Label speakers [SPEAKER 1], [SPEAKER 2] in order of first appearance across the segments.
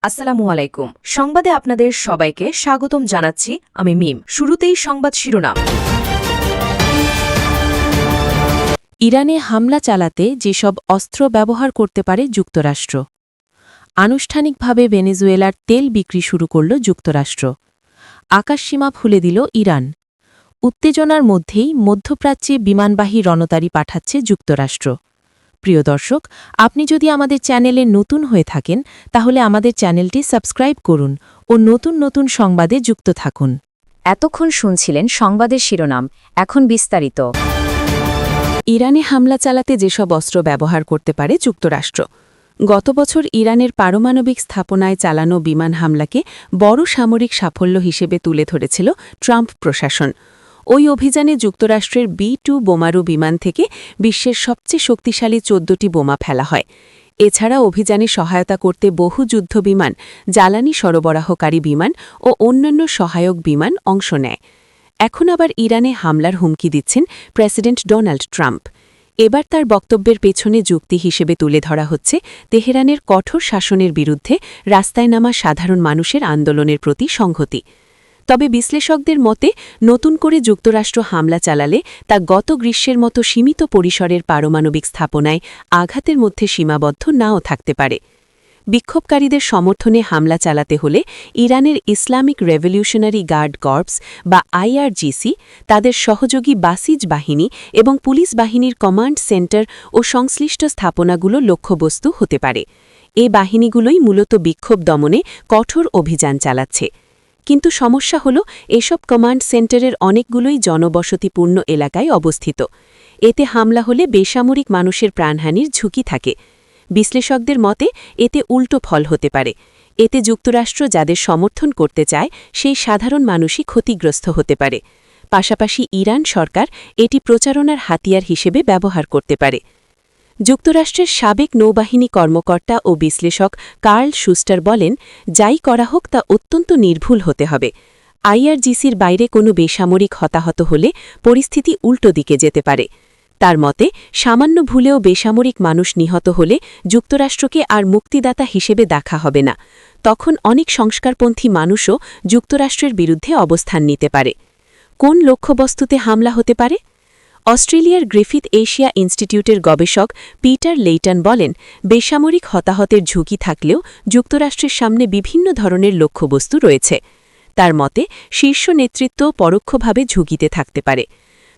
[SPEAKER 1] আসসালামু আলাইকুম। সংবাদে আপনাদের সবাইকে স্বাগতম জানাচ্ছি আমি মিম। শুরুতেই সংবাদ শিরোনাম।
[SPEAKER 2] ইরানে হামলা চালাতে যেসব অস্ত্র ব্যবহার করতে পারে যুক্তরাষ্ট্র। আনুষ্ঠানিকভাবে ভেনেজুয়েলার তেল বিক্রি শুরু করল যুক্তরাষ্ট্র। আকাশসীমা খুলে দিল ইরান। উত্তেজনার মধ্যেই মধ্যপ্রাচ্যে বিমানবাহী রণতারী পাঠাচ্ছে যুক্তরাষ্ট্র। প্রিয় দর্শক, আপনি যদি আমাদের চ্যানেলে নতুন হয়ে থাকেন তাহলে আমাদের চ্যানেলটি সাবস্ক্রাইব করুন ও নতুন নতুন সংবাদে যুক্ত থাকুন।
[SPEAKER 1] এতক্ষণ শুনছিলেন সংবাদের শিরোনাম, এখন বিস্তারিত।
[SPEAKER 2] ইরানে হামলা চালাতে যেসব অস্ত্র ব্যবহার করতে পারে যুক্তরাষ্ট্র। গত বছর ইরানের পারমাণবিক স্থাপনায় চালানো বিমান হামলাকে বড় সামরিক সাফল্য হিসেবে তুলে ধরেছিল ট্রাম্প প্রশাসন। ওই অভিযানে যুক্তরাষ্ট্রের B-2 বোমারু বিমান থেকে বিশ্বের সবচেয়ে শক্তিশালী 14টি বোমা ফেলা হয়। এছাড়া অভিযানে সহায়তা করতে বহু যুদ্ধবিমান, জ্বালানি সরবরাহকারী বিমান ও অন্যান্য সহায়ক বিমান অংশ নেয়। এখন আবার ইরানে হামলার হুমকি দিচ্ছেন প্রেসিডেন্ট ডোনাল্ড ট্রাম্প। এবার তার বক্তব্যের পেছনে যুক্তি হিসেবে তুলে ধরা হচ্ছে তেহরানের কঠোর শাসনের বিরুদ্ধে রাস্তায় নামা সাধারণ মানুষের আন্দোলনের প্রতি সংহতি। তবে বিশ্লেষকদের মতে নতুন করে যুক্তরাষ্ট্র হামলা চালালে তা গত গ্রীষ্মের মতো সীমিত পরিসরের পারমাণবিক স্থাপনায় আঘাতের মধ্যে সীমাবদ্ধ নাও থাকতে পারে। বিক্ষোভকারীদের সমর্থনে হামলা চালাতে হলে ইরানের ইসলামিক রেভলিউশনারি গার্ড কর্পস বা IRGC, তাদের সহযোগী বাসিজ বাহিনী এবং পুলিশ বাহিনীর কমান্ড সেন্টার ও সংশ্লিষ্ট স্থাপনাগুলো লক্ষ্যবস্তু হতে পারে। এ বাহিনীগুলোই মূলত বিক্ষোভ দমনে কঠোর অভিযান চালাচ্ছে। কিন্তু সমস্যা হল, এসব কমান্ড সেন্টারের অনেকগুলোই জনবসতিপূর্ণ এলাকায় অবস্থিত। এতে হামলা হলে বেসামরিক মানুষের প্রাণহানির ঝুঁকি থাকে। বিশ্লেষকদের মতে এতে উল্টো ফল হতে পারে। এতে যুক্তরাষ্ট্র যাদের সমর্থন করতে চায় সেই সাধারণ মানুষই ক্ষতিগ্রস্ত হতে পারে। পাশাপাশি ইরান সরকার এটি প্রচারণার হাতিয়ার হিসেবে ব্যবহার করতে পারে। যুক্তরাষ্ট্রের সাবেক নৌবাহিনী কর্মকর্তা ও বিশ্লেষক কার্ল শুস্টার বলেন, যাই করা হোক তা অত্যন্ত নির্ভুল হতে হবে। IRGCর বাইরে কোনো বেসামরিক হতাহত হলে পরিস্থিতি উল্টো দিকে যেতে পারে। তার মতে সামান্য ভুলেও বেসামরিক মানুষ নিহত হলে যুক্তরাষ্ট্রকে আর মুক্তিদাতা হিসেবে দেখা হবে না। তখন অনেক সংস্কারপন্থী মানুষও যুক্তরাষ্ট্রের বিরুদ্ধে অবস্থান নিতে পারে। কোন লক্ষ্যবস্তুতে হামলা হতে পারে? অস্ট্রেলিয়ার গ্রিফিথ এশিয়া ইনস্টিটিউটের গবেষক পিটার লেইটন বলেন, বেসামরিক হতাহতের ঝুঁকি থাকলেও যুক্তরাষ্ট্রের সামনে বিভিন্ন ধরনের লক্ষ্যবস্তু রয়েছে। তার মতে শীর্ষ নেতৃত্ব পরোক্ষভাবে ঝুঁকিতে থাকতে পারে।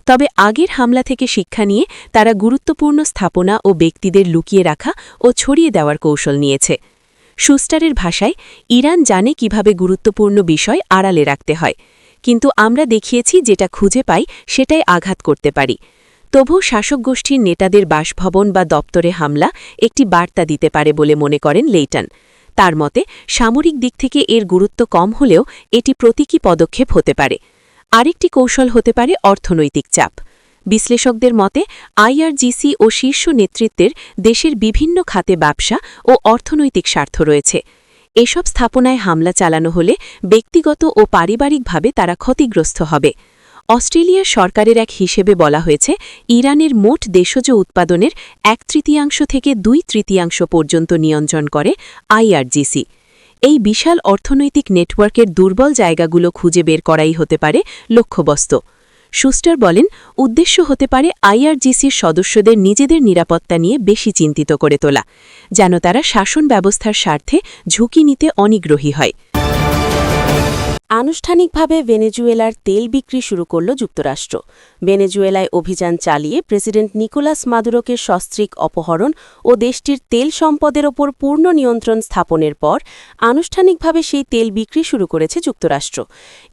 [SPEAKER 2] তবে আগের হামলা থেকে শিক্ষা নিয়ে তারা গুরুত্বপূর্ণ স্থাপনা ও ব্যক্তিদের লুকিয়ে রাখা ও ছড়িয়ে দেওয়ার কৌশল নিয়েছে। শুস্টারের ভাষায়, ইরান জানে কিভাবে গুরুত্বপূর্ণ বিষয় আড়ালে রাখতে হয়, কিন্তু আমরা দেখিয়েছি যেটা খুঁজে পাই সেটাই আঘাত করতে পারি। তবু শাসক গোষ্ঠীর নেতাদের বাসভবন বা দপ্তরে হামলা একটি বার্তা দিতে পারে বলে মনে করেন লেইটন। তার মতে সামরিক দিক থেকে এর গুরুত্ব কম হলেও এটি প্রতীকী পদক্ষেপ হতে পারে। আরেকটি কৌশল হতে পারে অর্থনৈতিক চাপ। বিশ্লেষকদের মতে IRGC ও শীর্ষ নেতৃত্বের দেশের বিভিন্ন খাতে ব্যবসা ও অর্থনৈতিক স্বার্থ রয়েছে। এসব স্থাপনায় হামলা চালানো হলে ব্যক্তিগত ও পারিবারিকভাবে তারা ক্ষতিগ্রস্ত হবে। অস্ট্রেলিয়ার সরকারের এক হিসেবে বলা হয়েছে, ইরানের মোট দেশজ উৎপাদনের 1/3 থেকে 2/3 পর্যন্ত নিয়ন্ত্রণ করে IRGC। এই বিশাল অর্থনৈতিক নেটওয়ার্কের দুর্বল জায়গাগুলো খুঁজে বের করাই হতে পারে লক্ষ্যবস্তু। শুস্টার বলেন, উদ্দেশ্য হতে পারে IRGCর সদস্যদের নিজেদের নিরাপত্তা নিয়ে বেশি চিন্তিত করে তোলা, যেন তারা শাসন ব্যবস্থার স্বার্থে ঝুঁকি নিতে অনিগ্রহী হয়। আনুষ্ঠানিকভাবে ভেনেজুয়েলার তেল বিক্রি শুরু করল যুক্তরাষ্ট্র। ভেনেজুয়েলায় অভিযান চালিয়ে প্রেসিডেন্ট নিকোলাস মাদুরোকে সস্ত্রীক অপহরণ ও দেশটির তেল সম্পদের ওপর পূর্ণ নিয়ন্ত্রণ স্থাপনের পর আনুষ্ঠানিকভাবে সেই তেল বিক্রি শুরু করেছে যুক্তরাষ্ট্র।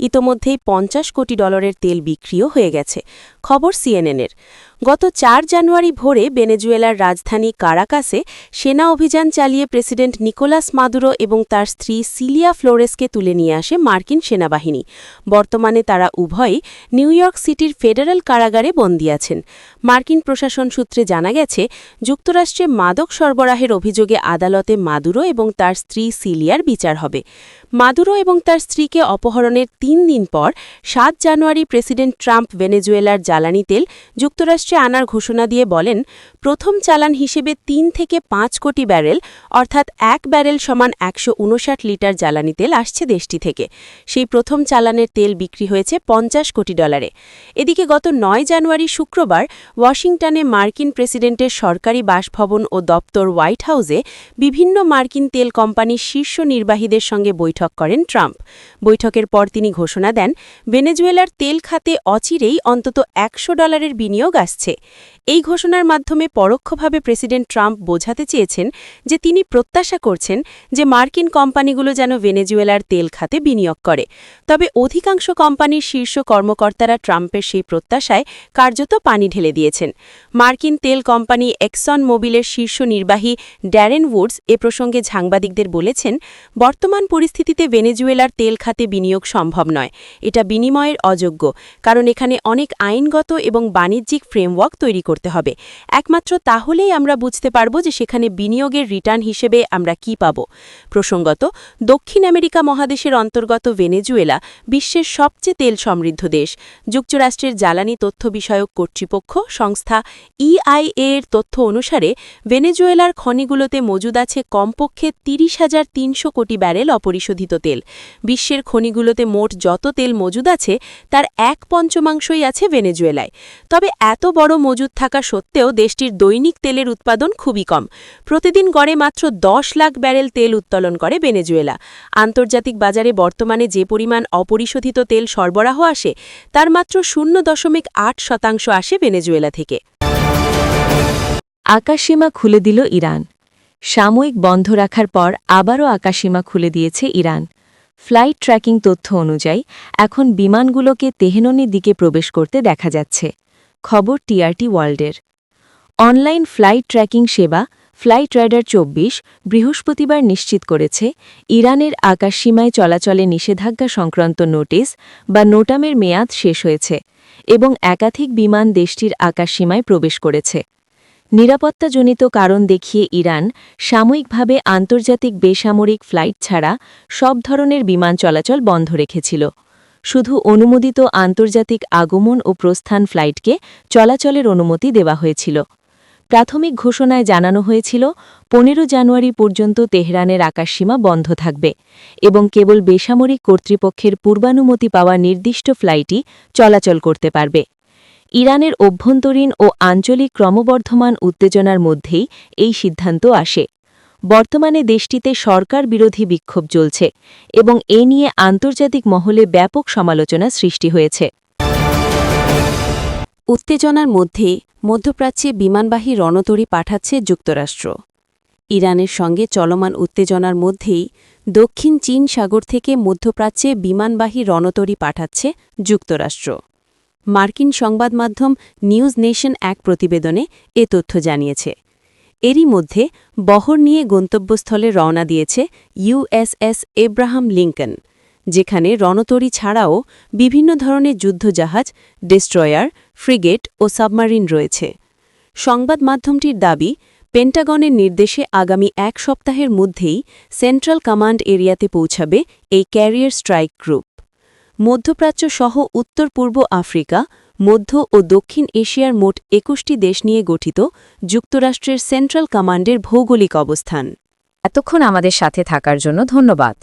[SPEAKER 2] ইতোমধ্যেই $50 কোটি তেল বিক্রিও হয়ে গেছে। খবর CNN-এর। গত 4 জানুয়ারি ভোরে ভেনেজুয়েলার রাজধানী কারাকাসে সেনা অভিযান চালিয়ে প্রেসিডেন্ট নিকোলাস মাদুরো এবং তার স্ত্রী সিলিয়া ফ্লোরেসকে তুলে নিয়ে আসে মার্কিন সেনাবাহিনী। বর্তমানে তারা উভয়ই নিউ ইয়র্ক সিটির ফেডারেল কারাগারে বন্দী আছেন। মার্কিন প্রশাসন সূত্রে জানা গেছে, যুক্তরাষ্ট্রে মাদক সরবরাহের অভিযোগে আদালতে মাদুরো এবং তার স্ত্রী সিলিয়ার বিচার হবে। মাদুরো এবং তার স্ত্রীকে অপহরণের 3 দিন পর 7 জানুয়ারি প্রেসিডেন্ট ট্রাম্প ভেনেজুয়েলার জ্বালানি তেল যুক্তরাষ্ট্রের যুক্তরাষ্ট্রে আনার ঘোষণা দিয়ে বলেন, প্রথম চালান হিসেবে ৩ থেকে ৫ কোটি ব্যারেল অর্থাৎ ১ ব্যারেল সমান ১৫৯ লিটার জ্বালানি তেল আসছে দেশটি থেকে। সেই প্রথম চালানের তেল বিক্রি হয়েছে $৫০ কোটি। এদিকে গত ৯ জানুয়ারি শুক্রবার ওয়াশিংটনে মার্কিন প্রেসিডেন্টের সরকারি বাসভবন ও দপ্তর হোয়াইট হাউসে বিভিন্ন মার্কিন তেল কোম্পানির শীর্ষ নির্বাহীদের সঙ্গে বৈঠক করেন ট্রাম্প। বৈঠকের পর তিনি ঘোষণা দেন, ভেনেজুয়েলার তেল খাতে অচিরেই অন্তত $১০০ বিনিয়োগ আসছে। এই ঘোষণার মাধ্যমে পরোক্ষভাবে প্রেসিডেন্ট ট্রাম্প বোঝাতে চেয়েছেন যে তিনি প্রত্যাশা করছেন যে মার্কিন কোম্পানিগুলো যেন ভেনেজুয়েলার তেল খাতে বিনিয়োগ করে। তবে অধিকাংশ কোম্পানির শীর্ষ কর্মকর্তারা ট্রাম্পের সেই প্রত্যাশায় কার্যত পানি ঢেলে দিয়েছেন। মার্কিন তেল কোম্পানি এক্সন মোবিলের শীর্ষ নির্বাহী ড্যারেন উডস এ প্রসঙ্গে সাংবাদিকদের বলেছেন, বর্তমান পরিস্থিতিতে ভেনেজুয়েলার তেল খাতে বিনিয়োগ সম্ভব নয়। এটা বিনিময়ের অযোগ্য, কারণ এখানে অনেক আইনগত এবং বাণিজ্যিক ফ্রেমওয়ার্ক তৈরি করতে হবে। একমাত্র তাহলেই আমরা বুঝতে পারব যে সেখানে বিনিয়োগের রিটার্ন হিসেবে আমরা কি পাব। প্রসঙ্গত, দক্ষিণ আমেরিকা মহাদেশের অন্তর্গত ভেনেজুয়েলা বিশ্বের সবচেয়ে তেল সমৃদ্ধ দেশ। যুক্তরাষ্ট্রের জ্বালানি তথ্য বিষয়ক কর্তৃপক্ষ সংস্থা EIA এর তথ্য অনুসারে ভেনেজুয়েলার খনিগুলোতে মজুদ আছে কমপক্ষে ৩০,৩০০ কোটি ব্যারেল অপরিশোধিত তেল। বিশ্বের খনিগুলোতে মোট যত তেল মজুদ আছে তার ১/৫ আছে ভেনেজুয়েলায়। তবে এত বড় মজুদ থাকা সত্ত্বেও দেশটির দৈনিক তেলের উৎপাদন খুবই কম। প্রতিদিন গড়ে মাত্র 10 লাখ ব্যারেল তেল উত্তোলন করে ভেনেজুয়েলা। আন্তর্জাতিক বাজারে বর্তমানে যে পরিমাণ অপরিশোধিত তেল সরবরাহ আসে তার মাত্র 0.৮% আসে ভেনেজুয়েলা থেকে।
[SPEAKER 1] আকাশসীমা খুলে দিল ইরান। সাময়িক বন্ধ রাখার পর আবারও আকাশসীমা খুলে দিয়েছে ইরান। ফ্লাইট ট্র্যাকিং তথ্য অনুযায়ী এখন বিমানগুলোকে তেহরানের দিকে প্রবেশ করতে দেখা যাচ্ছে। খবর TRT ওয়ার্ল্ডের। অনলাইন ফ্লাইট ট্র্যাকিং সেবা ফ্লাইট রাডার ২৪ বৃহস্পতিবার নিশ্চিত করেছে ইরানের আকাশসীমায় চলাচলে নিষেধাজ্ঞা সংক্রান্ত নোটিশ বা নোটামের মেয়াদ শেষ হয়েছে এবং একাধিক বিমান দেশটির আকাশসীমায় প্রবেশ করেছে। নিরাপত্তাজনিত কারণ দেখিয়ে ইরান সাময়িকভাবে আন্তর্জাতিক বেসামরিক ফ্লাইট ছাড়া সব ধরনের বিমান চলাচল বন্ধ রেখেছিল। শুধু অনুমোদিত আন্তর্জাতিক আগমন ও প্রস্থান ফ্লাইটকে চলাচলের অনুমতি দেওয়া হয়েছিল। প্রাথমিক ঘোষণায় জানানো হয়েছিল ১৫ জানুয়ারি পর্যন্ত তেহরানের আকাশসীমা বন্ধ থাকবে এবং কেবল বেসামরিক কর্তৃপক্ষের পূর্বানুমতি পাওয়া নির্দিষ্ট ফ্লাইটই চলাচল করতে পারবে। ইরানের অভ্যন্তরীণ ও আঞ্চলিক ক্রমবর্ধমান উত্তেজনার মধ্যেই এই সিদ্ধান্ত আসে। বর্তমানে দেশটিতে সরকার বিরোধী বিক্ষোভ চলছে এবং এ নিয়ে আন্তর্জাতিক মহলে ব্যাপক সমালোচনা সৃষ্টি হয়েছে।
[SPEAKER 2] উত্তেজনার মধ্যে মধ্যপ্রাচ্যে বিমানবাহী রণতরী পাঠাচ্ছে যুক্তরাষ্ট্র। ইরানের সঙ্গে চলমান উত্তেজনার মধ্যেই দক্ষিণ চীন সাগর থেকে মধ্যপ্রাচ্যে বিমানবাহী রণতরী পাঠাচ্ছে যুক্তরাষ্ট্র। মার্কিন সংবাদ মাধ্যম নিউজ নেশন এক প্রতিবেদনে এ তথ্য জানিয়েছে। এরই মধ্যে বহর নিয়ে গন্তব্যস্থলে রওনা দিয়েছে USS এব্রাহাম লিঙ্কন, যেখানে রণতরী ছাড়াও বিভিন্ন ধরনের যুদ্ধজাহাজ, ডেস্ট্রয়ার, ফ্রিগেট ও সাবমারিন রয়েছে। সংবাদ মাধ্যমটির দাবি, পেন্টাগনের নির্দেশে আগামী ১ সপ্তাহের মধ্যেই সেন্ট্রাল কমান্ড এরিয়াতে পৌঁছাবে এই ক্যারিয়ার স্ট্রাইক গ্রুপ। মধ্যপ্রাচ্য সহ উত্তর পূর্ব আফ্রিকা, মধ্য ও দক্ষিণ এশিয়ার মোট ২১টি দেশ নিয়ে গঠিত যুক্তরাষ্ট্রের সেন্ট্রাল কমান্ডের ভৌগোলিক অবস্থান।
[SPEAKER 1] এতক্ষণ আমাদের সাথে থাকার জন্য ধন্যবাদ।